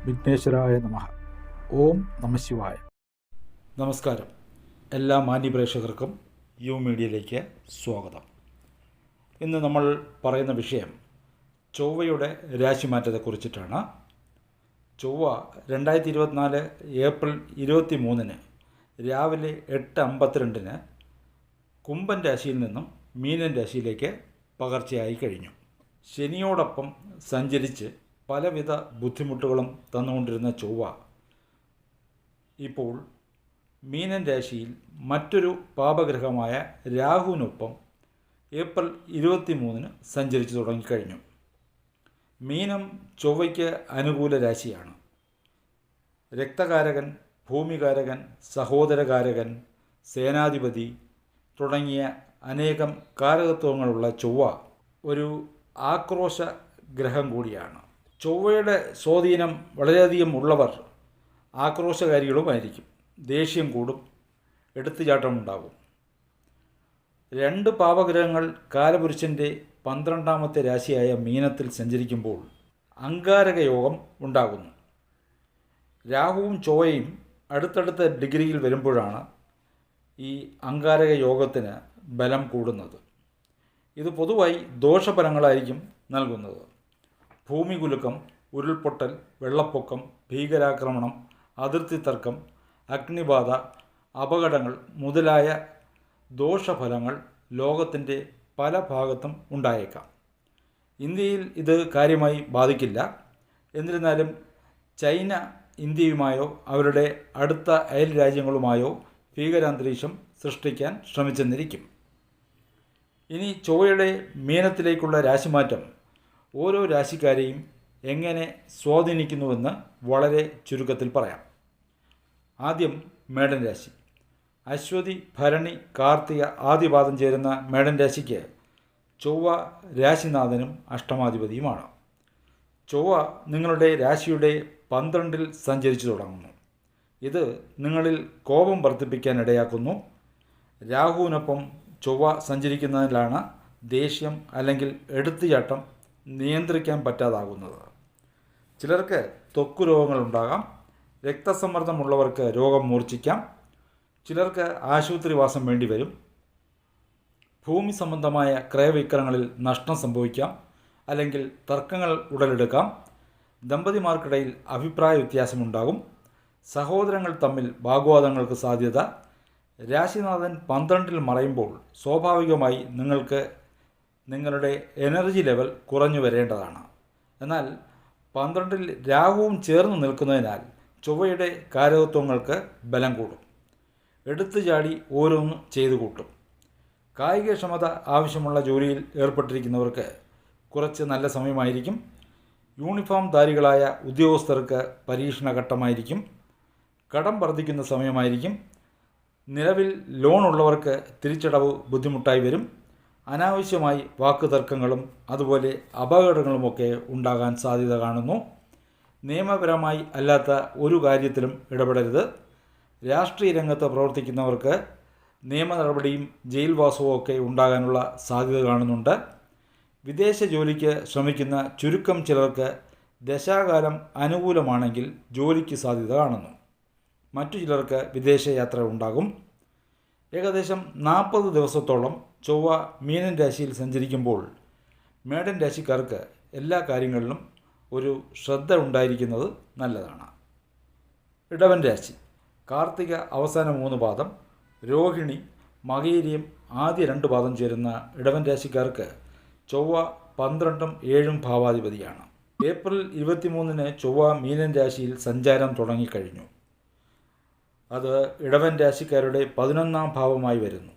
വിഘ്നേശ്വരായ നമഃ. ഓം നമഃശിവായ. നമസ്കാരം. എല്ലാ മാന്യപ്രേക്ഷകർക്കും യു മീഡിയയിലേക്ക് സ്വാഗതം. ഇന്ന് നമ്മൾ പറയുന്ന വിഷയം ചൊവ്വയുടെ രാശിമാറ്റത്തെക്കുറിച്ചിട്ടാണ്. ചൊവ്വ 2024 ഏപ്രിൽ 23 രാവിലെ 8:52 കുംഭൻ രാശിയിൽ നിന്നും മീനൻ രാശിയിലേക്ക് പകർച്ചയായി കഴിഞ്ഞു. ശനിയോടൊപ്പം സഞ്ചരിച്ച് പലവിധ ബുദ്ധിമുട്ടുകളും തന്നുകൊണ്ടിരുന്ന ചൊവ്വ ഇപ്പോൾ മീനൻ രാശിയിൽ മറ്റൊരു പാപഗ്രഹമായ രാഹുവിനൊപ്പം ഏപ്രിൽ 23 സഞ്ചരിച്ചു തുടങ്ങിക്കഴിഞ്ഞു. മീനം ചൊവ്വയ്ക്ക് അനുകൂല രാശിയാണ്. രക്തകാരകൻ, ഭൂമികാരകൻ, സഹോദരകാരകൻ, സേനാധിപതി തുടങ്ങിയ അനേകം കാരകത്വങ്ങളുള്ള ചൊവ്വ ഒരു ആക്രോശ ഗ്രഹം കൂടിയാണ്. ചൊവ്വയുടെ സ്വാധീനം വളരെയധികം ഉള്ളവർ ആക്രോശകാരികളുമായിരിക്കും. ദേഷ്യം കൂടും, എടുത്തുചാട്ടമുണ്ടാകും. 2 പാപഗ്രഹങ്ങൾ കാലപുരുഷൻ്റെ 12ാമത്തെ രാശിയായ മീനത്തിൽ സഞ്ചരിക്കുമ്പോൾ അംഗാരക യോഗം ഉണ്ടാകുന്നു. രാഹുവും ചൊവ്വയും അടുത്തടുത്ത ഡിഗ്രിയിൽ വരുമ്പോഴാണ് ഈ അംഗാരക യോഗത്തിന് ബലം കൂടുന്നത്. ഇത് പൊതുവായി ദോഷഫലങ്ങളായിരിക്കും നൽകുന്നത്. ഭൂമികുലുക്കം, ഉരുൾപൊട്ടൽ, വെള്ളപ്പൊക്കം, ഭീകരാക്രമണം, അതിർത്തി തർക്കം, അഗ്നിബാധ, അപകടങ്ങൾ മുതലായ ദോഷഫലങ്ങൾ ലോകത്തിൻ്റെ പല ഭാഗത്തും ഉണ്ടായേക്കാം. ഇന്ത്യയിൽ ഇത് കാര്യമായി ബാധിക്കില്ല. എന്നിരുന്നാലും ചൈന ഇന്ത്യയുമായോ അവരുടെ അടുത്ത അയൽ രാജ്യങ്ങളുമായോ ഭീകരാന്തരീക്ഷം സൃഷ്ടിക്കാൻ ശ്രമിച്ചെന്നിരിക്കും. ഇനി ചൊവ്വയുടെ മീനത്തിലേക്കുള്ള രാശിമാറ്റം ഓരോ രാശിക്കാരെയും എങ്ങനെ സ്വാധീനിക്കുന്നുവെന്ന് വളരെ ചുരുക്കത്തിൽ പറയാം. ആദ്യം മേടൻ രാശി. അശ്വതി, ഭരണി, കാർത്തിക ആദ്യപാദം ചേരുന്ന മേടൻ രാശിക്ക് ചൊവ്വ രാശിനാഥനും അഷ്ടമാധിപതിയുമാണ്. ചൊവ്വ നിങ്ങളുടെ രാശിയുടെ 12ൽ സഞ്ചരിച്ചു തുടങ്ങുന്നു. ഇത് നിങ്ങളിൽ കോപം വർദ്ധിപ്പിക്കാൻ ഇടയാക്കുന്നു. രാഹുവിനൊപ്പം ചൊവ്വ സഞ്ചരിക്കുന്നതിലാണ് ദേഷ്യം അല്ലെങ്കിൽ എടുത്തുചാട്ടം നിയന്ത്രിക്കാൻ പറ്റാതാകുന്നത്. ചിലർക്ക് ത്വക്ക് രോഗങ്ങളുണ്ടാകാം. രക്തസമ്മർദ്ദമുള്ളവർക്ക് രോഗം മൂർച്ഛിക്കാം. ചിലർക്ക് ആശുപത്രിവാസം വേണ്ടിവരും. ഭൂമി സംബന്ധമായ ക്രയവിക്രയങ്ങളിൽ നഷ്ടം സംഭവിക്കാം, അല്ലെങ്കിൽ തർക്കങ്ങൾ ഉടലെടുക്കാം. ദമ്പതിമാർക്കിടയിൽ അഭിപ്രായ വ്യത്യാസമുണ്ടാകും. സഹോദരങ്ങൾ തമ്മിൽ വാഗ്വാദങ്ങൾക്ക് സാധ്യത. രാശിനാഥൻ 12ൽ മറയുമ്പോൾ സ്വാഭാവികമായി നിങ്ങൾക്ക് നിങ്ങളുടെ എനർജി ലെവൽ കുറഞ്ഞു വരേണ്ടതാണ്. എന്നാൽ 12ൽ രാഹുവും ചേർന്ന് നിൽക്കുന്നതിനാൽ ചൊവ്വയുടെ കാരകത്വങ്ങൾക്ക് ബലം കൂടും. എടുത്തുചാടി ഓരോന്നും ചെയ്തു കൂട്ടും. കായികക്ഷമത ആവശ്യമുള്ള ജോലിയിൽ ഏർപ്പെട്ടിരിക്കുന്നവർക്ക് കുറച്ച് നല്ല സമയമായിരിക്കും. യൂണിഫോം ധാരികളായ ഉദ്യോഗസ്ഥർക്ക് പരീക്ഷണഘട്ടമായിരിക്കും. കടം വർദ്ധിക്കുന്ന സമയമായിരിക്കും. നിലവിൽ ലോൺ ഉള്ളവർക്ക് തിരിച്ചടവ് ബുദ്ധിമുട്ടായി വരും. അനാവശ്യമായി വാക്കുതർക്കങ്ങളും അതുപോലെ അപകടങ്ങളുമൊക്കെ ഉണ്ടാകാൻ സാധ്യത കാണുന്നു. നിയമപരമായി അല്ലാത്ത ഒരു കാര്യത്തിലും ഇടപെടരുത്. രാഷ്ട്രീയ രംഗത്ത് പ്രവർത്തിക്കുന്നവർക്ക് നിയമ നടപടിയും ജയിൽവാസവും ഒക്കെ ഉണ്ടാകാനുള്ള സാധ്യത കാണുന്നുണ്ട്. വിദേശ ജോലിക്ക് ശ്രമിക്കുന്ന ചുരുക്കം ചിലർക്ക് ദശാകാലം അനുകൂലമാണെങ്കിൽ ജോലിക്ക് സാധ്യത കാണുന്നു. മറ്റു ചിലർക്ക് വിദേശയാത്ര ഉണ്ടാകും. ഏകദേശം 40 ദിവസത്തോളം ചൊവ്വ മീനൻ രാശിയിൽ സഞ്ചരിക്കുമ്പോൾ മേടൻ രാശിക്കാർക്ക് എല്ലാ കാര്യങ്ങളിലും ഒരു ശ്രദ്ധ ഉണ്ടായിരിക്കുന്നത് നല്ലതാണ്. ഇടവൻ രാശി. കാർത്തിക അവസാന 3 പാദം, രോഹിണി, മകയിരം ആദ്യ 2 പാദം ചേരുന്ന ഇടവൻ രാശിക്കാർക്ക് ചൊവ്വ 12ഉം 7ഉം ഭാവാധിപതിയാണ്. ഏപ്രിൽ 23 ചൊവ്വ മീനൻ രാശിയിൽ സഞ്ചാരം തുടങ്ങിക്കഴിഞ്ഞു. അത് ഇടവൻ രാശിക്കാരുടെ 11ാം ഭാവമായി വരുന്നു.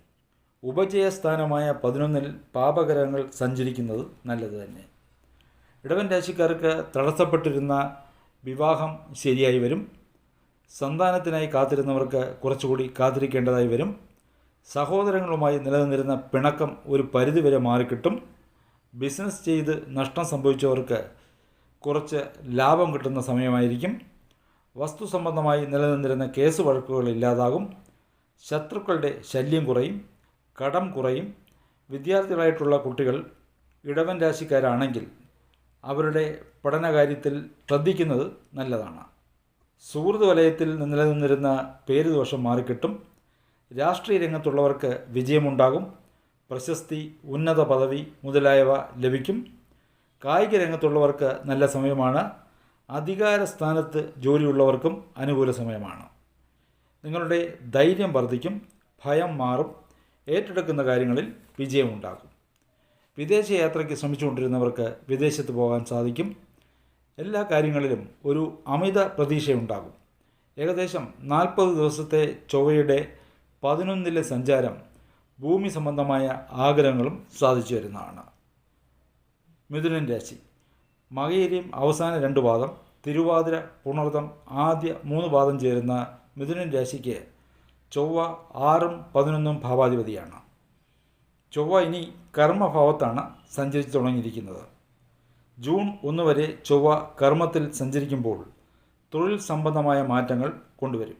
ഉപജയസ്ഥാനമായ 11ൽ പാപഗ്രഹങ്ങൾ സഞ്ചരിക്കുന്നത് നല്ലത് തന്നെ. ഇടവൻ രാശിക്കാർക്ക് തടസ്സപ്പെട്ടിരുന്ന വിവാഹം ശരിയായി വരും. സന്താനത്തിനായി കാത്തിരുന്നവർക്ക് കുറച്ചുകൂടി കാത്തിരിക്കേണ്ടതായി വരും. സഹോദരങ്ങളുമായി നിലനിന്നിരുന്ന പിണക്കം ഒരു പരിധിവരെ മാറിക്കിട്ടും. ബിസിനസ് ചെയ്ത് നഷ്ടം സംഭവിച്ചവർക്ക് കുറച്ച് ലാഭം കിട്ടുന്ന സമയമായിരിക്കും. വസ്തു സംബന്ധമായി നിലനിന്നിരുന്ന കേസ് വഴക്കുകൾ ഇല്ലാതാകും. ശത്രുക്കളുടെ ശല്യം കുറയും. കടം കുറയും. വിദ്യാർത്ഥികളായിട്ടുള്ള കുട്ടികൾ ഇടവൻ രാശിക്കാരാണെങ്കിൽ അവരുടെ പഠനകാര്യത്തിൽ ശ്രദ്ധിക്കുന്നത് നല്ലതാണ്. സുഹൃത്ത് വലയത്തിൽ നിലനിന്നിരുന്ന പേരുദോഷം മാറിക്കിട്ടും. രാഷ്ട്രീയ രംഗത്തുള്ളവർക്ക് വിജയമുണ്ടാകും. പ്രശസ്തി, ഉന്നത പദവി മുതലായവ ലഭിക്കും. കായിക രംഗത്തുള്ളവർക്ക് നല്ല സമയമാണ്. അധികാര സ്ഥാനത്ത് ജോലിയുള്ളവർക്കും അനുകൂല സമയമാണ്. നിങ്ങളുടെ ധൈര്യം വർദ്ധിക്കും. ഭയം മാറും. ഏറ്റെടുക്കുന്ന കാര്യങ്ങളിൽ വിജയമുണ്ടാകും. വിദേശയാത്രയ്ക്ക് ശ്രമിച്ചുകൊണ്ടിരുന്നവർക്ക് വിദേശത്ത് പോകാൻ സാധിക്കും. എല്ലാ കാര്യങ്ങളിലും ഒരു അമിത പ്രതീക്ഷയുണ്ടാകും. ഏകദേശം 40 ദിവസത്തെ ചൊവ്വയുടെ 11 സഞ്ചാരം ഭൂമി സംബന്ധമായ ആഗ്രഹങ്ങളും സാധിച്ചു വരുന്നതാണ്. മിഥുനൻ രാശി. മകയിരം അവസാന 2 പാദം, തിരുവാതിര, പുണർതം ആദ്യ 3 പാദം ചേരുന്ന മിഥുനൻ രാശിക്ക് ചൊവ്വ 6ഉം 11ഉം ഭാവാധിപതിയാണ്. ചൊവ്വ ഇനി കർമ്മഭാവത്താണ് സഞ്ചരിച്ചു തുടങ്ങിയിരിക്കുന്നത്. ജൂൺ 1 വരെ ചൊവ്വ കർമ്മത്തിൽ സഞ്ചരിക്കുമ്പോൾ തൊഴിൽ സംബന്ധമായ മാറ്റങ്ങൾ കൊണ്ടുവരും.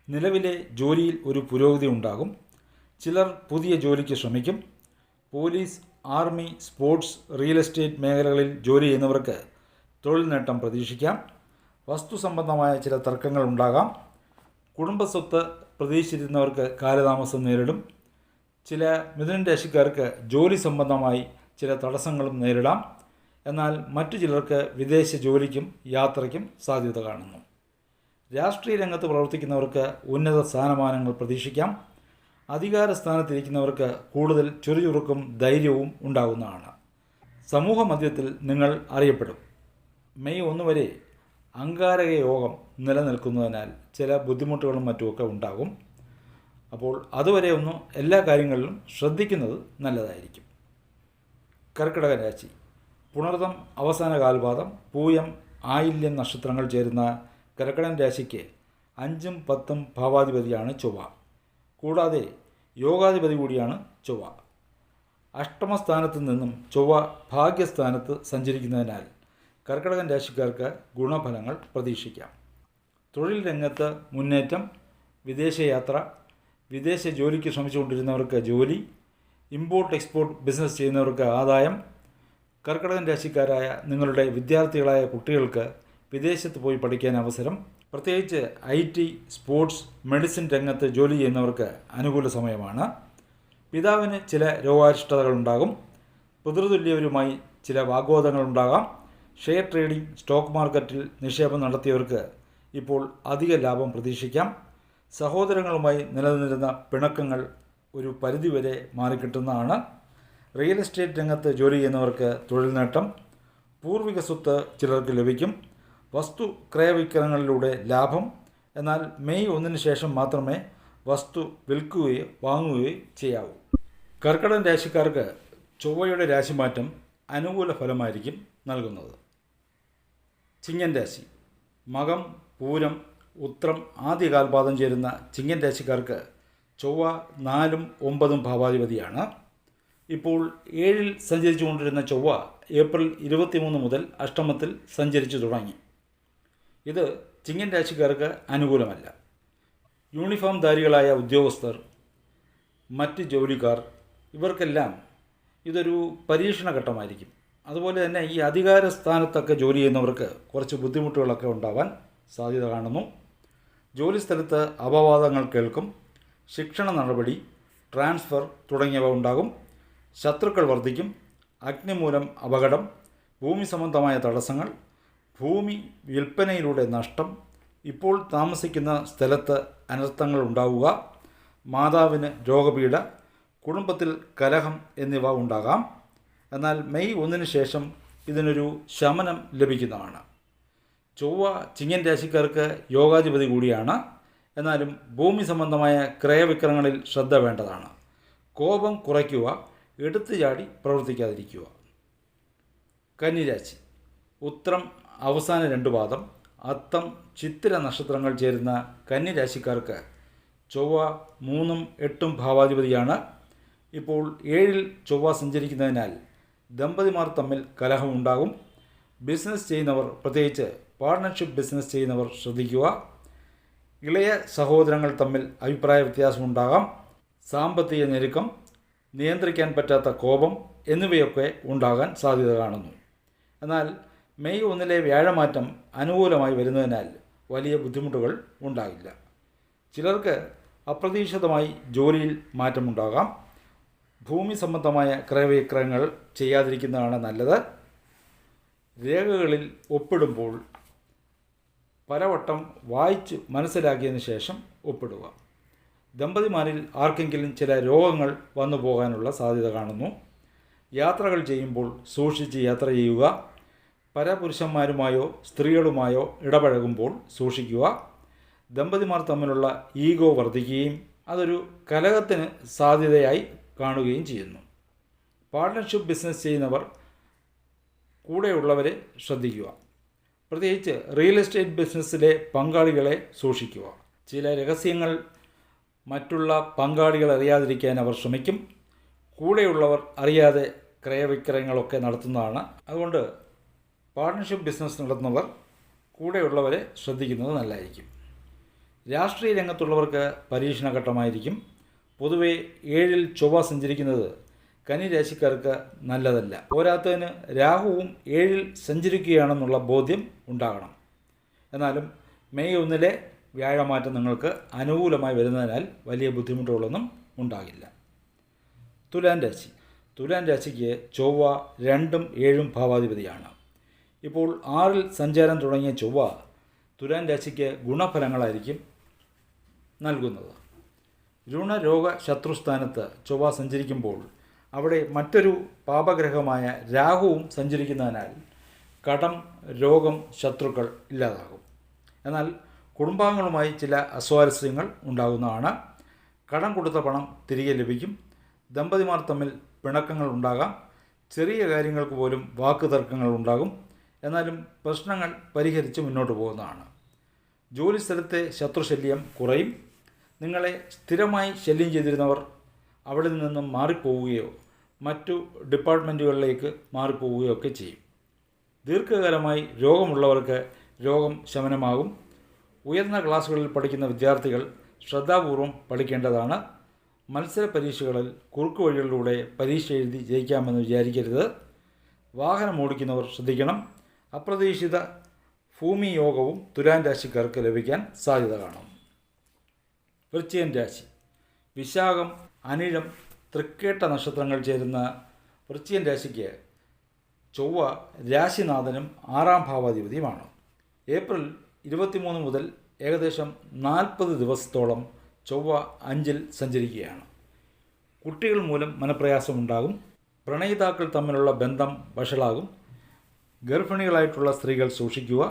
നിലവിലെ ജോലിയിൽ ഒരു പുരോഗതി ഉണ്ടാകും. ചിലർ പുതിയ ജോലിക്ക് ശ്രമിക്കും. Police, army, sports, real estate മേഖലകളിൽ ജോലി ചെയ്യുന്നവർക്ക് തൊഴിൽ നേട്ടം പ്രതീക്ഷിക്കാം. വസ്തു സംബന്ധമായ ചില തർക്കങ്ങൾ ഉണ്ടാകാം. കുടുംബസ്വത്ത് പ്രതീക്ഷിച്ചിരുന്നവർക്ക് കാലതാമസം നേരിടും. ചില മിഥുനൻ രാശിക്കാർക്ക് ജോലി സംബന്ധമായി ചില തടസ്സങ്ങളും നേരിടാം. എന്നാൽ മറ്റു ചിലർക്ക് വിദേശ ജോലിക്കും യാത്രയ്ക്കും സാധ്യത കാണുന്നു. രാഷ്ട്രീയ രംഗത്ത് പ്രവർത്തിക്കുന്നവർക്ക് ഉന്നത സ്ഥാനമാനങ്ങൾ പ്രതീക്ഷിക്കാം. അധികാര സ്ഥാനത്തിരിക്കുന്നവർക്ക് കൂടുതൽ ചുറുചുറുക്കും ധൈര്യവും ഉണ്ടാകുന്നതാണ്. സമൂഹ മധ്യത്തിൽ നിങ്ങൾ അറിയപ്പെടും. മെയ് 1 വരെ അംഗാരക യോഗം നിലനിൽക്കുന്നതിനാൽ ചില ബുദ്ധിമുട്ടുകളും മറ്റുമൊക്കെ ഉണ്ടാകും. അപ്പോൾ അതുവരെ ഒന്ന് എല്ലാ കാര്യങ്ങളിലും ശ്രദ്ധിക്കുന്നത് നല്ലതായിരിക്കും. കർക്കിടക രാശി. പുണർതം അവസാന കാൽപാദം, പൂയം, ആയില്യം നക്ഷത്രങ്ങൾ ചേരുന്ന കർക്കിടകൻ രാശിക്ക് 5ഉം 10ഉം ഭാവാധിപതിയാണ് ചൊവ്വ. കൂടാതെ യോഗാധിപതി കൂടിയാണ് ചൊവ്വ. അഷ്ടമസ്ഥാനത്ത് നിന്നും ചൊവ്വ ഭാഗ്യസ്ഥാനത്ത് സഞ്ചരിക്കുന്നതിനാൽ കർക്കിടകൻ രാശിക്കാർക്ക് ഗുണഫലങ്ങൾ പ്രതീക്ഷിക്കാം. തൊഴിൽ രംഗത്ത് മുന്നേറ്റം, വിദേശയാത്ര, വിദേശ ജോലിക്ക് ശ്രമിച്ചുകൊണ്ടിരുന്നവർക്ക് ജോലി, ഇമ്പോർട്ട് എക്സ്പോർട്ട് ബിസിനസ് ചെയ്യുന്നവർക്ക് ആദായം. കർക്കിടകൻ രാശിക്കാരായ നിങ്ങളുടെ വിദ്യാർത്ഥികളായ കുട്ടികൾക്ക് വിദേശത്ത് പോയി പഠിക്കാൻ അവസരം. പ്രത്യേകിച്ച് IT, സ്പോർട്സ്, മെഡിസിൻ രംഗത്ത് ജോലി ചെയ്യുന്നവർക്ക് അനുകൂല സമയമാണ്. പിതാവിന് ചില രോഗാരിഷ്ടതകളുണ്ടാകും. പിതൃതുല്യവരുമായി ചില വാഗ്വാദങ്ങളുണ്ടാകാം. ഷെയർ ട്രേഡിംഗ്, സ്റ്റോക്ക് മാർക്കറ്റിൽ നിക്ഷേപം നടത്തിയവർക്ക് ഇപ്പോൾ അധിക ലാഭം പ്രതീക്ഷിക്കാം. സഹോദരങ്ങളുമായി നിലനിന്നിരുന്ന പിണക്കങ്ങൾ ഒരു പരിധിവരെ മാറിക്കിട്ടുന്നതാണ്. റിയൽ എസ്റ്റേറ്റ് രംഗത്ത് ജോലി ചെയ്യുന്നവർക്ക് തൊഴിൽ നേട്ടം. പൂർവിക സ്വത്ത് ചിലർക്ക് ലഭിക്കും. വസ്തു ക്രയവിക്രയങ്ങളിലൂടെ ലാഭം. എന്നാൽ മെയ് 1 ശേഷം മാത്രമേ വസ്തു വിൽക്കുകയോ വാങ്ങുകയോ ചെയ്യാവൂ. കർക്കിടകൻ രാശിക്കാർക്ക് ചൊവ്വയുടെ രാശിമാറ്റം അനുകൂല ഫലമായിരിക്കും നൽകുന്നത്. ചിങ്ങൻ രാശി. മകം, പൂരം, ഉത്രം ആദ്യ കാൽപാദം ചേരുന്ന ചിങ്ങൻ രാശിക്കാർക്ക് ചൊവ്വ 4ഉം 9ഉം ഭാവാധിപതിയാണ്. ഇപ്പോൾ 7-ൽ സഞ്ചരിച്ചു കൊണ്ടിരുന്ന ചൊവ്വ ഏപ്രിൽ 23 മുതൽ അഷ്ടമത്തിൽ സഞ്ചരിച്ചു തുടങ്ങി. ഇത് ചിങ്ങൻ രാശിക്കാർക്ക് അനുകൂലമല്ല. യൂണിഫോം ധാരികളായ ഉദ്യോഗസ്ഥർ, മറ്റ് ജോലിക്കാർ ഇവർക്കെല്ലാം ഇതൊരു പരീക്ഷണ ഘട്ടമായിരിക്കും. അതുപോലെ തന്നെ ഈ അധികാര സ്ഥാനത്തൊക്കെ ജോലി ചെയ്യുന്നവർക്ക് കുറച്ച് ബുദ്ധിമുട്ടുകളൊക്കെ ഉണ്ടാവാൻ സാധ്യത കാണുന്നു. ജോലിസ്ഥലത്ത് അപവാദങ്ങൾ കേൾക്കും. ശിക്ഷണ നടപടി, ട്രാൻസ്ഫർ തുടങ്ങിയവ ഉണ്ടാകും. ശത്രുക്കൾ വർദ്ധിക്കും. അഗ്നി മൂലം അപകടം, ഭൂമി സംബന്ധമായ തടസ്സങ്ങൾ, ഭൂമി വിൽപ്പനയിലൂടെ നഷ്ടം, ഇപ്പോൾ താമസിക്കുന്ന സ്ഥലത്ത് അനർത്ഥങ്ങൾ ഉണ്ടാവുക, മാതാവിന് രോഗപീഠ, കുടുംബത്തിൽ കലഹം എന്നിവ ഉണ്ടാകാം. എന്നാൽ മെയ് 1 ശേഷം ഇതിനൊരു ശമനം ലഭിക്കുന്നതാണ്. ചൊവ്വ ചിങ്ങൻ രാശിക്കാർക്ക് യോഗാധിപതി കൂടിയാണ്. എന്നാലും ഭൂമി സംബന്ധമായ ക്രയവിക്രയങ്ങളിൽ ശ്രദ്ധ വേണ്ടതാണ്. കോപം കുറയ്ക്കുക, എടുത്തു ചാടി പ്രവർത്തിക്കാതിരിക്കുക. കന്നിരാശി. ഉത്രം അവസാന 2 പാദം, അത്തം, ചിത്തിര നക്ഷത്രങ്ങൾ ചേരുന്ന കന്നിരാശിക്കാർക്ക് ചൊവ്വ 3ഉം 8ഉം ഭാവാധിപതിയാണ്. ഇപ്പോൾ 7-ൽ ചൊവ്വ സഞ്ചരിക്കുന്നതിനാൽ ദമ്പതിമാർ തമ്മിൽ കലഹമുണ്ടാകും. ബിസിനസ് ചെയ്യുന്നവർ, പ്രത്യേകിച്ച് പാർട്ട്ണർഷിപ്പ് ബിസിനസ് ചെയ്യുന്നവർ ശ്രദ്ധിക്കുക. ഇളയ സഹോദരങ്ങൾ തമ്മിൽ അഭിപ്രായ വ്യത്യാസമുണ്ടാകാം. സാമ്പത്തിക ഞെരുക്കം, നിയന്ത്രിക്കാൻ പറ്റാത്ത കോപം എന്നിവയൊക്കെ ഉണ്ടാകാൻ സാധ്യത കാണുന്നു. എന്നാൽ മെയ് 1 വ്യാഴമാറ്റം അനുകൂലമായി വരുന്നതിനാൽ വലിയ ബുദ്ധിമുട്ടുകൾ ഉണ്ടാകില്ല. ചിലർക്ക് അപ്രതീക്ഷിതമായി ജോലിയിൽ മാറ്റമുണ്ടാകാം. ഭൂമി സംബന്ധമായ ക്രയവിക്രയങ്ങൾ ചെയ്യാതിരിക്കുന്നതാണ് നല്ലത്. രേഖകളിൽ ഒപ്പിടുമ്പോൾ പലവട്ടം വായിച്ച് മനസ്സിലാക്കിയതിന് ശേഷം ഒപ്പിടുക. ദമ്പതിമാരിൽ ആർക്കെങ്കിലും ചില രോഗങ്ങൾ വന്നു പോകാനുള്ള സാധ്യത കാണുന്നു. യാത്രകൾ ചെയ്യുമ്പോൾ സൂക്ഷിച്ച് യാത്ര ചെയ്യുക. പരപുരുഷന്മാരുമായോ സ്ത്രീകളുമായോ ഇടപഴകുമ്പോൾ സൂക്ഷിക്കുക. ദമ്പതിമാർ തമ്മിലുള്ള ഈഗോ വർദ്ധിക്കുകയും അതൊരു കലഹത്തിന് സാധ്യതയായി കാണുകയും ചെയ്യുന്നു. പാർട്ട്ണർഷിപ്പ് ബിസിനസ് ചെയ്യുന്നവർ കൂടെയുള്ളവരെ ശ്രദ്ധിക്കുക. പ്രത്യേകിച്ച് റിയൽ എസ്റ്റേറ്റ് ബിസിനസ്സിലെ പങ്കാളികളെ സൂക്ഷിക്കുക. ചില രഹസ്യങ്ങൾ മറ്റുള്ള പങ്കാളികൾ അറിയാതിരിക്കാൻ അവർ ശ്രമിക്കും. കൂടെയുള്ളവർ അറിയാതെ ക്രയവിക്രയങ്ങളൊക്കെ നടത്തുന്നതാണ്. അതുകൊണ്ട് പാർട്ട്ണർഷിപ്പ് ബിസിനസ് നടത്തുന്നവർ കൂടെയുള്ളവരെ ശ്രദ്ധിക്കുന്നത് നല്ലതായിരിക്കും. രാഷ്ട്രീയ രംഗത്തുള്ളവർക്ക് പരീക്ഷണഘട്ടമായിരിക്കും. പൊതുവെ 7-ൽ ചൊവ്വ സഞ്ചരിക്കുന്നത് കന്നിരാശിക്കാർക്ക് നല്ലതല്ല. പോരാത്തതിന് രാഹുവും 7-ൽ സഞ്ചരിക്കുകയാണെന്നുള്ള ബോധ്യം ഉണ്ടാകണം. എന്നാലും മെയ് 1 വ്യാഴമാറ്റം നിങ്ങൾക്ക് അനുകൂലമായി വരുന്നതിനാൽ വലിയ ബുദ്ധിമുട്ടുകളൊന്നും ഉണ്ടാകില്ല. തുലാം രാശിക്ക് ചൊവ്വ 2ഉം 7ഉം ഭാവാധിപതിയാണ്. ഇപ്പോൾ 6-ൽ സഞ്ചാരം തുടങ്ങിയ ചൊവ്വ തുലാം രാശിക്ക് ഗുണഫലങ്ങളായിരിക്കും നൽകുന്നത്. രുണരോഗ ശത്രുസ്ഥാനത്ത് ചൊവ്വ സഞ്ചരിക്കുമ്പോൾ അവിടെ മറ്റൊരു പാപഗ്രഹമായ രാഹുവും സഞ്ചരിക്കുന്നതിനാൽ കടം, രോഗം, ശത്രുക്കൾ ഇല്ലാതാകും. എന്നാൽ കുടുംബാംഗങ്ങളുമായി ചില അസ്വാരസ്യങ്ങൾ ഉണ്ടാകുന്നതാണ്. കടം കൊടുത്ത പണം തിരികെ ലഭിക്കും. ദമ്പതിമാർ തമ്മിൽ പിണക്കങ്ങൾ ഉണ്ടാകാം. ചെറിയ കാര്യങ്ങൾക്ക് പോലും വാക്കുതർക്കങ്ങൾ ഉണ്ടാകും. എന്നാലും പ്രശ്നങ്ങൾ പരിഹരിച്ച് മുന്നോട്ട് പോകുന്നതാണ്. ജോലിസ്ഥലത്തെ ശത്രുശല്യം കുറയും. നിങ്ങളെ സ്ഥിരമായി ശല്യം ചെയ്തിരുന്നവർ അവിടെ നിന്നും മാറിപ്പോവുകയോ മറ്റു ഡിപ്പാർട്ട്മെൻറ്റുകളിലേക്ക് മാറിപ്പോവുകയോ ഒക്കെ ചെയ്യും. ദീർഘകാലമായി രോഗമുള്ളവർക്ക് രോഗം ശമനമാകും. ഉയർന്ന ക്ലാസ്സുകളിൽ പഠിക്കുന്ന വിദ്യാർത്ഥികൾ ശ്രദ്ധാപൂർവം പഠിക്കേണ്ടതാണ്. മത്സര പരീക്ഷകളിൽ കുറുക്ക് വഴികളിലൂടെ പരീക്ഷ എഴുതി ജയിക്കാമെന്ന് വിചാരിക്കരുത്. വാഹനം ഓടിക്കുന്നവർ ശ്രദ്ധിക്കണം. അപ്രതീക്ഷിത ഭൂമി യോഗവും തുലാം രാശിക്കാർക്ക് ലഭിക്കാൻ സാധ്യത കാണും. വൃശ്ചികം രാശി. വിശാഖം, അനിഴം, തൃക്കേട്ട നക്ഷത്രങ്ങൾ ചേരുന്ന വൃശ്ചികം രാശിക്ക് ചൊവ്വ രാശിനാഥനും 6-ാം ഭാവാധിപതിയുമാണ്. ഏപ്രിൽ 23 മുതൽ ഏകദേശം 40 ദിവസത്തോളം ചൊവ്വ 5-ൽ സഞ്ചരിക്കുകയാണ്. കുട്ടികൾ മൂലം മനപ്രയാസമുണ്ടാകും. പ്രണയിതാക്കൾ തമ്മിലുള്ള ബന്ധം വഷളാകും. ഗർഭിണികളായിട്ടുള്ള സ്ത്രീകൾ സൂക്ഷിക്കുക.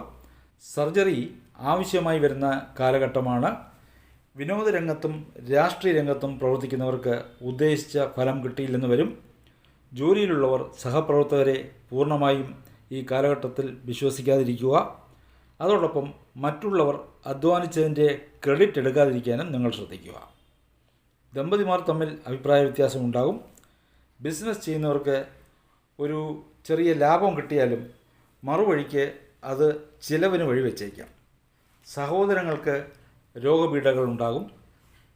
സർജറി ആവശ്യമായി വരുന്ന കാലഘട്ടമാണ്. വിനോദരംഗത്തും രാഷ്ട്രീയ രംഗത്തും പ്രവർത്തിക്കുന്നവർക്ക് ഉദ്ദേശിച്ച ഫലം കിട്ടിയില്ലെന്ന് വരും. ജോലിയിലുള്ളവർ സഹപ്രവർത്തകരെ പൂർണ്ണമായും ഈ കാലഘട്ടത്തിൽ വിശ്വസിക്കാതിരിക്കുക. അതോടൊപ്പം മറ്റുള്ളവർ അധ്വാനിച്ചതിൻ്റെ ക്രെഡിറ്റ് എടുക്കാതിരിക്കാനും നിങ്ങൾ ശ്രദ്ധിക്കുക. ദമ്പതിമാർ തമ്മിൽ അഭിപ്രായ വ്യത്യാസമുണ്ടാകും. ബിസിനസ് ചെയ്യുന്നവർക്ക് ഒരു ചെറിയ ലാഭം കിട്ടിയാലും മറുവഴിക്ക് അത് ചിലവിന് വഴിവെച്ചേക്കാം. സഹോദരങ്ങൾക്ക് രോഗപീഠകൾ ഉണ്ടാകും.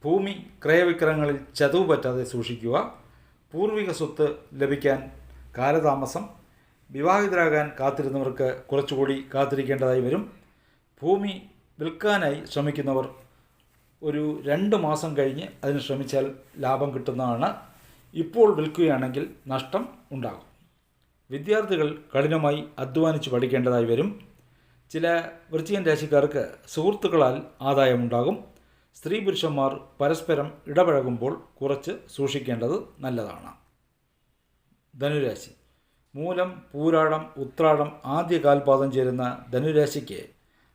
ഭൂമി ക്രയവിക്രയങ്ങളിൽ ചതവ് പറ്റാതെ സൂക്ഷിക്കുക. പൂർവിക സ്വത്ത് ലഭിക്കാൻ കാലതാമസം. വിവാഹിതരാകാൻ കാത്തിരുന്നവർക്ക് കുറച്ചുകൂടി കാത്തിരിക്കേണ്ടതായി വരും. ഭൂമി വിൽക്കാനായി ശ്രമിക്കുന്നവർ ഒരു 2 മാസം കഴിഞ്ഞ് അതിന് ശ്രമിച്ചാൽ ലാഭം കിട്ടുന്നതാണ്. ഇപ്പോൾ വിൽക്കുകയാണെങ്കിൽ നഷ്ടം ഉണ്ടാകും. വിദ്യാർത്ഥികൾ കഠിനമായി അധ്വാനിച്ച് പഠിക്കേണ്ടതായി വരും. ചില വൃശ്ചികം രാശിക്കാർക്ക് സുഹൃത്തുക്കളാൽ ആദായമുണ്ടാകും. സ്ത്രീ പുരുഷന്മാർ പരസ്പരം ഇടപഴകുമ്പോൾ കുറച്ച് സൂക്ഷിക്കേണ്ടത് നല്ലതാണ്. ധനുരാശി. മൂലം, പൂരാടം, ഉത്രാടം ആദ്യ കാൽപാദം ചേരുന്ന ധനുരാശിക്ക്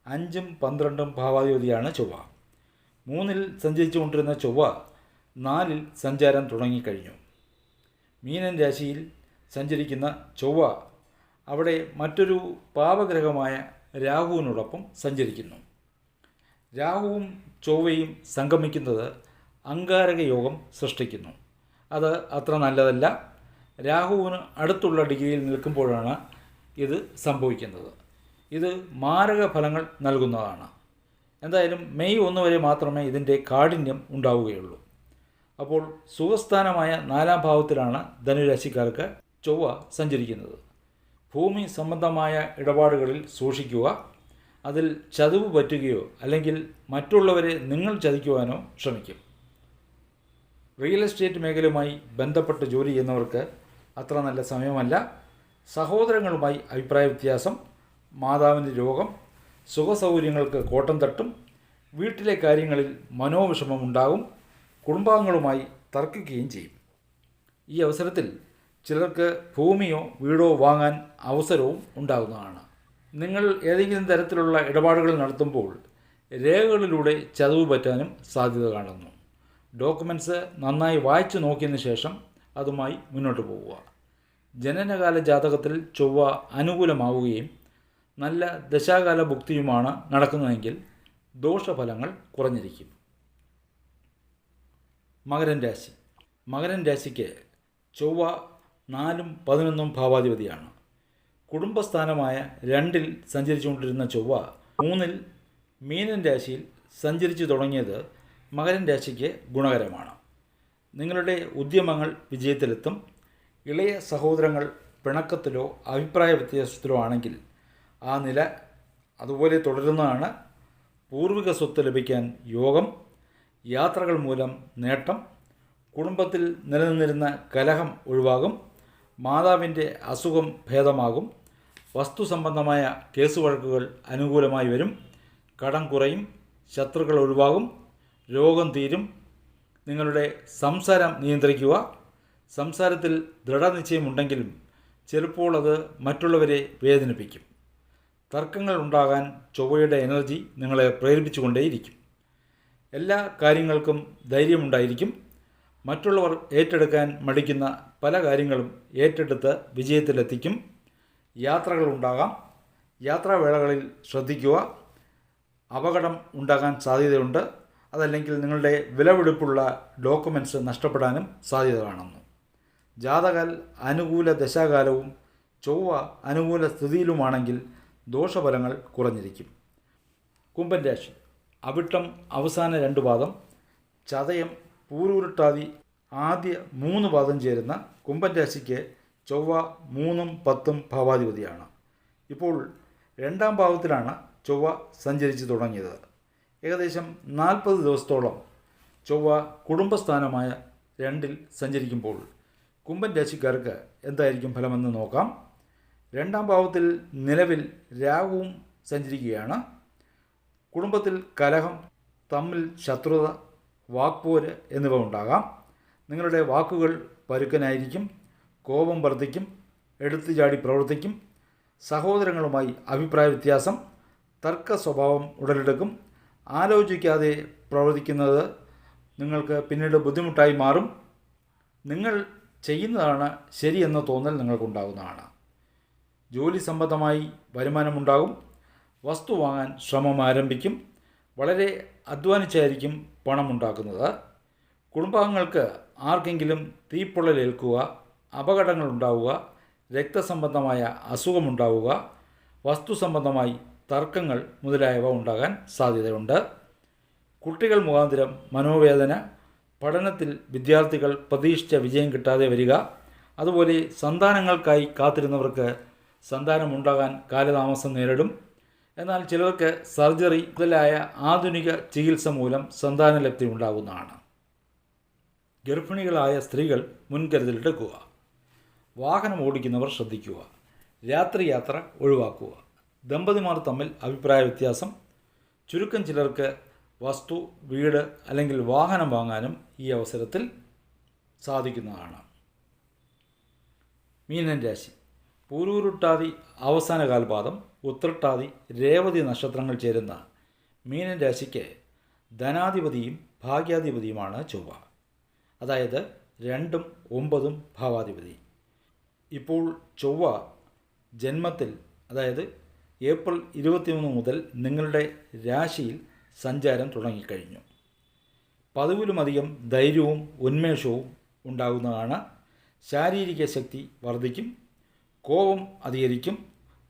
5ഉം 12ഉം ഭാവാധിപതിയാണ് ചൊവ്വ. 3-ൽ സഞ്ചരിച്ചുകൊണ്ടിരുന്ന ചൊവ്വ 4-ൽ സഞ്ചാരം തുടങ്ങിക്കഴിഞ്ഞു. മീനൻ രാശിയിൽ സഞ്ചരിക്കുന്ന ചൊവ്വ അവിടെ മറ്റൊരു പാപഗ്രഹമായ രാഹുവിനോടൊപ്പം സഞ്ചരിക്കുന്നു. രാഹുവും ചൊവ്വയും സംഗമിക്കുന്നത് അംഗാരക യോഗം സൃഷ്ടിക്കുന്നു. അത് അത്ര നല്ലതല്ല. രാഹുവിന് അടുത്തുള്ള ഡിഗ്രിയിൽ നിൽക്കുമ്പോഴാണ് ഇത് സംഭവിക്കുന്നത്. ഇത് മാരക ഫലങ്ങൾ നൽകുന്നതാണ്. എന്തായാലും മെയ് 1 വരെ മാത്രമേ ഇതിൻ്റെ കാഠിന്യം ഉണ്ടാവുകയുള്ളൂ. അപ്പോൾ സുഖസ്ഥാനമായ 4-ാം ഭാവത്തിലാണ് ധനുരാശിക്കാർക്ക് ചൊവ്വ സഞ്ചരിക്കുന്നത്. ഭൂമി സംബന്ധമായ ഇടപാടുകളിൽ സൂക്ഷിക്കുക. അതിൽ ചതിവ് പറ്റുകയോ അല്ലെങ്കിൽ മറ്റുള്ളവരെ നിങ്ങൾ ചതിക്കുവാനോ ശ്രമിക്കും. റിയൽ എസ്റ്റേറ്റ് മേഖലയുമായി ബന്ധപ്പെട്ട് ജോലി ചെയ്യുന്നവർക്ക് അത്ര നല്ല സമയമല്ല. സഹോദരങ്ങളുമായി അഭിപ്രായ വ്യത്യാസം, മാതാവിൻ്റെ രോഗം, സുഖസൗകര്യങ്ങൾക്ക് കോട്ടം തട്ടും, വീട്ടിലെ കാര്യങ്ങളിൽ മനോവിഷമമുണ്ടാകും, കുടുംബാംഗങ്ങളുമായി തർക്കിക്കുകയും ചെയ്യും. ഈ അവസരത്തിൽ ചിലർക്ക് ഭൂമിയോ വീടോ വാങ്ങാൻ അവസരവും ഉണ്ടാകുന്നതാണ്. നിങ്ങൾ ഏതെങ്കിലും തരത്തിലുള്ള ഇടപാടുകൾ നടത്തുമ്പോൾ രേഖകളിലൂടെ ചതിവ് പറ്റാനും സാധ്യത കാണുന്നു. ഡോക്യുമെൻറ്റ്സ് നന്നായി വായിച്ചു നോക്കിയതിന് ശേഷം അതുമായി മുന്നോട്ട് പോവുക. ജനനകാല ജാതകത്തിൽ ചൊവ്വ അനുകൂലമാവുകയും നല്ല ദശാകാല ഭുക്തിയുമാണ് നടക്കുന്നതെങ്കിൽ ദോഷഫലങ്ങൾ കുറഞ്ഞിരിക്കും. മകരം രാശി. മകരം രാശിക്ക് ചൊവ്വ 4ഉം 11ഉം ഭാവാധിപതിയാണ്. കുടുംബസ്ഥാനമായ 2ൽ സഞ്ചരിച്ചുകൊണ്ടിരുന്ന ചൊവ്വ 3ൽ മീനൻ രാശിയിൽ സഞ്ചരിച്ചു തുടങ്ങിയത് മകരം രാശിക്ക് ഗുണകരമാണ്. നിങ്ങളുടെ ഉദ്യമങ്ങൾ വിജയത്തിലെത്തും. ഇളയ സഹോദരങ്ങൾ പിണക്കത്തിലോ അഭിപ്രായ വ്യത്യാസത്തിലോ ആണെങ്കിൽ ആ നില അതുപോലെ തുടരുന്നതാണ്. പൂർവിക സ്വത്ത് ലഭിക്കാൻ യോഗം, യാത്രകൾ മൂലം നേട്ടം, കുടുംബത്തിൽ നിലനിന്നിരുന്ന കലഹം ഒഴിവാകും, മാതാവിൻ്റെ അസുഖം ഭേദമാകും, വസ്തു സംബന്ധമായ കേസുവഴക്കുകൾ അനുകൂലമായി വരും, കടം കുറയും, ശത്രുക്കൾ ഒഴിവാകും, രോഗം തീരും. നിങ്ങളുടെ സംസാരം നിയന്ത്രിക്കുക. സംസാരത്തിൽ ദൃഢനിശ്ചയമുണ്ടെങ്കിലും ചിലപ്പോൾ അത് മറ്റുള്ളവരെ വേദനിപ്പിക്കും. തർക്കങ്ങൾ ഉണ്ടാകാൻ ചൊവ്വയുടെ എനർജി നിങ്ങളെ പ്രേരിപ്പിച്ചുകൊണ്ടേയിരിക്കും. എല്ലാ കാര്യങ്ങൾക്കും ധൈര്യമുണ്ടായിരിക്കും. മറ്റുള്ളവർ ഏറ്റെടുക്കാൻ മടിക്കുന്ന പല കാര്യങ്ങളും ഏറ്റെടുത്ത് വിജയത്തിലെത്തിക്കും. യാത്രകളുണ്ടാകാം. യാത്രാവേളകളിൽ ശ്രദ്ധിക്കുക. അപകടം ഉണ്ടാകാൻ സാധ്യതയുണ്ട്. അതല്ലെങ്കിൽ നിങ്ങളുടെ വിലപിടിപ്പുള്ള ഡോക്യുമെൻറ്റ്സ് നഷ്ടപ്പെടാനും സാധ്യത കാണുന്നു. ജാതകൽ അനുകൂല ദശാകാലവും ചൊവ്വ അനുകൂല സ്ഥിതിയിലുമാണെങ്കിൽ ദോഷഫലങ്ങൾ കുറഞ്ഞിരിക്കും. കുംഭൻ രാശി. അവിട്ടം അവസാന 2 പാദം, ചതയം പൂരുരുട്ടാതി ആദ്യ 3 പാദം ചേരുന്ന കുംഭൻ രാശിക്ക് ചൊവ്വ 3ഉം 10ഉം ഭാവാധിപതിയാണ്. ഇപ്പോൾ 2ാം ഭാവത്തിലാണ് ചൊവ്വ സഞ്ചരിച്ചു തുടങ്ങിയത്. ഏകദേശം 40 ദിവസത്തോളം ചൊവ്വ കുടുംബസ്ഥാനമായ 2ൽ സഞ്ചരിക്കുമ്പോൾ കുംഭൻ രാശിക്കാർക്ക് എന്തായിരിക്കും ഫലമെന്ന് നോക്കാം. 2ാം ഭാവത്തിൽ നിലവിൽ രാഹുവും സഞ്ചരിക്കുകയാണ്. കുടുംബത്തിൽ കലഹം, തമ്മിൽ ശത്രുത, വാക്പോര് എന്നിവ ഉണ്ടാകാം. നിങ്ങളുടെ വാക്കുകൾ പരുക്കനായിരിക്കും. കോപം വർദ്ധിക്കും. എടുത്തു ചാടി പ്രവർത്തിക്കും. സഹോദരങ്ങളുമായി അഭിപ്രായ വ്യത്യാസം, തർക്ക സ്വഭാവം ഉടലെടുക്കും. ആലോചിക്കാതെ പ്രവർത്തിക്കുന്നത് നിങ്ങൾക്ക് പിന്നീട് ബുദ്ധിമുട്ടായി മാറും. നിങ്ങൾ ചെയ്യുന്നതാണ് ശരിയെന്ന തോന്നൽ നിങ്ങൾക്കുണ്ടാകുന്നതാണ്. ജോലി സംബന്ധമായി വരുമാനമുണ്ടാകും. വസ്തു വാങ്ങാൻ ശ്രമം ആരംഭിക്കും. വളരെ അധ്വാനിച്ചായിരിക്കും പണം ഉണ്ടാക്കുന്നത്. കുടുംബാംഗങ്ങൾക്ക് ആർക്കെങ്കിലും തീപ്പൊള്ളലേൽക്കുക, അപകടങ്ങൾ ഉണ്ടാവുക, രക്തസംബന്ധമായ അസുഖമുണ്ടാവുക, വസ്തു സംബന്ധമായി തർക്കങ്ങൾ മുതലായവ ഉണ്ടാകാൻ സാധ്യതയുണ്ട്. കുട്ടികൾ മുഖാന്തരം മനോവേദന, പഠനത്തിൽ വിദ്യാർത്ഥികൾ പ്രതീക്ഷിച്ച വിജയം കിട്ടാതെ വരിക, അതുപോലെ സന്താനങ്ങൾക്കായി കാത്തിരുന്നവർക്ക് സന്താനമുണ്ടാകാൻ കാലതാമസം നേരിടും. എന്നാൽ ചിലർക്ക് സർജറി മുതലായ ആധുനിക ചികിത്സ മൂലം സന്താനലബ്ധി ഉണ്ടാകുന്നതാണ്. ഗർഭിണികളായ സ്ത്രീകൾ മുൻകരുതലെടുക്കുക. വാഹനം ഓടിക്കുന്നവർ ശ്രദ്ധിക്കുക. രാത്രി യാത്ര ഒഴിവാക്കുക. ദമ്പതിമാർ തമ്മിൽ അഭിപ്രായ വ്യത്യാസം. ചുരുക്കം ചിലർക്ക് വസ്തു, വീട് അല്ലെങ്കിൽ വാഹനം വാങ്ങാനും ഈ അവസരത്തിൽ സാധിക്കുന്നതാണ്. മീനൻ രാശി. പൂരൂരുട്ടാതി അവസാന കാൽപാദം, ഉത്രട്ടാതി, രേവതി നക്ഷത്രങ്ങൾ ചേരുന്ന മീനൻ രാശിക്ക് ധനാധിപതിയും ഭാഗ്യാധിപതിയുമാണ് ചൊവ്വ. അതായത് 2ഉം 9ഉം ഭാവാധിപതി. ഇപ്പോൾ ചൊവ്വ ജന്മത്തിൽ, അതായത് ഏപ്രിൽ 23 മുതൽ നിങ്ങളുടെ രാശിയിൽ സഞ്ചാരം തുടങ്ങിക്കഴിഞ്ഞു. പതിവിലുമധികം ധൈര്യവും ഉന്മേഷവും ഉണ്ടാകുന്നതാണ്. ശാരീരിക ശക്തി വർദ്ധിക്കും. കോപം അധികരിക്കും.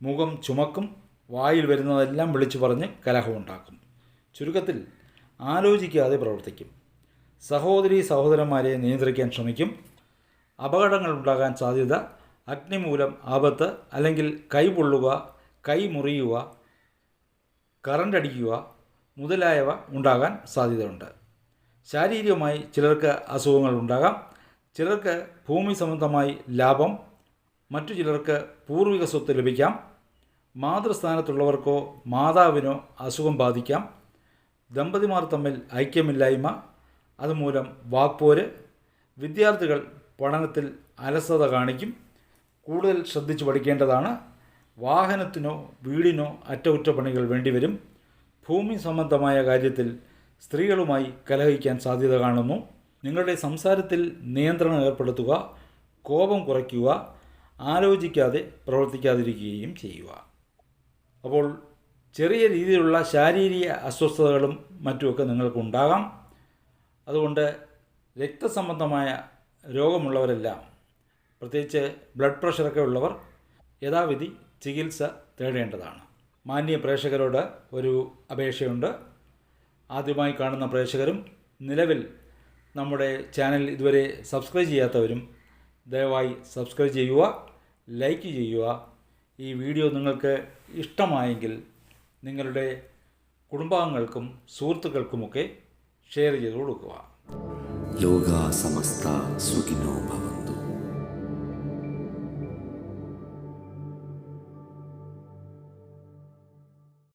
മുഖം ചുമക്കും. വായിൽ വരുന്നതെല്ലാം വിളിച്ചു പറഞ്ഞ് കലഹമുണ്ടാക്കും. ചുരുക്കത്തിൽ ആലോചിക്കാതെ പ്രവർത്തിക്കും. സഹോദരന്മാരെ നിയന്ത്രിക്കാൻ ശ്രമിക്കും. അപകടങ്ങൾ ഉണ്ടാകാൻ സാധ്യത. അഗ്നി മൂലം ആപത്ത് അല്ലെങ്കിൽ കൈ പൊള്ളുക, കൈ മുറിയുക, കറണ്ട് അടിക്കുക മുതലായവ ഉണ്ടാകാൻ സാധ്യതയുണ്ട്. ശാരീരികമായി ചിലർക്ക് അസുഖങ്ങൾ ഉണ്ടാകാം. ചിലർക്ക് ഭൂമി സംബന്ധമായി ലാഭം, മറ്റു ചിലർക്ക് പൂർവിക സ്വത്ത് ലഭിക്കാം. മാതൃസ്ഥാനത്തുള്ളവർക്കോ മാതാവിനോ അസുഖം ബാധിക്കാം. ദമ്പതിമാർ തമ്മിൽ ഐക്യമില്ലായ്മ, അതുമൂലം വാക്പോര്. വിദ്യാർത്ഥികൾ പഠനത്തിൽ അലസത കാണിക്കും. കൂടുതൽ ശ്രദ്ധിച്ചു പഠിക്കേണ്ടതാണ്. വാഹനത്തിനോ വീടിനോ അറ്റകുറ്റപ്പണികൾ വേണ്ടിവരും. ഭൂമി സംബന്ധമായ കാര്യത്തിൽ സ്ത്രീകളുമായി കലഹിക്കാൻ സാധ്യത കാണുന്നു. നിങ്ങളുടെ സംസാരത്തിൽ നിയന്ത്രണം ഏർപ്പെടുത്തുക, കോപം കുറയ്ക്കുക, ആലോചിക്കാതെ പ്രവർത്തിക്കാതിരിക്കുകയും ചെയ്യുക. അപ്പോൾ ചെറിയ രീതിയിലുള്ള ശാരീരിക അസ്വസ്ഥതകളും മറ്റുമൊക്കെ നിങ്ങൾക്കുണ്ടാകാം. അതുകൊണ്ട് രക്തസംബന്ധമായ രോഗമുള്ളവരെല്ലാം, പ്രത്യേകിച്ച് ബ്ലഡ് പ്രഷറൊക്കെ ഉള്ളവർ യഥാവിധി ചികിത്സ തേടേണ്ടതാണ്. മാന്യ പ്രേക്ഷകരോട് ഒരു അപേക്ഷയുണ്ട്. ആദ്യമായി കാണുന്ന പ്രേക്ഷകരും നിലവിൽ നമ്മുടെ ചാനൽ ഇതുവരെ സബ്സ്ക്രൈബ് ചെയ്യാത്തവരും ദയവായി സബ്സ്ക്രൈബ് ചെയ്യുക, ലൈക്ക് ചെയ്യുക. ഈ വീഡിയോ നിങ്ങൾക്ക് ഇഷ്ടമായെങ്കിൽ നിങ്ങളുടെ കുടുംബാംഗങ്ങൾക്കും സുഹൃത്തുക്കൾക്കുമൊക്കെ ഷെയർ ചെയ്ത് കൊടുക്കുക. ലോകാ സമസ്ത സുഖിനോ ഭവന്തു.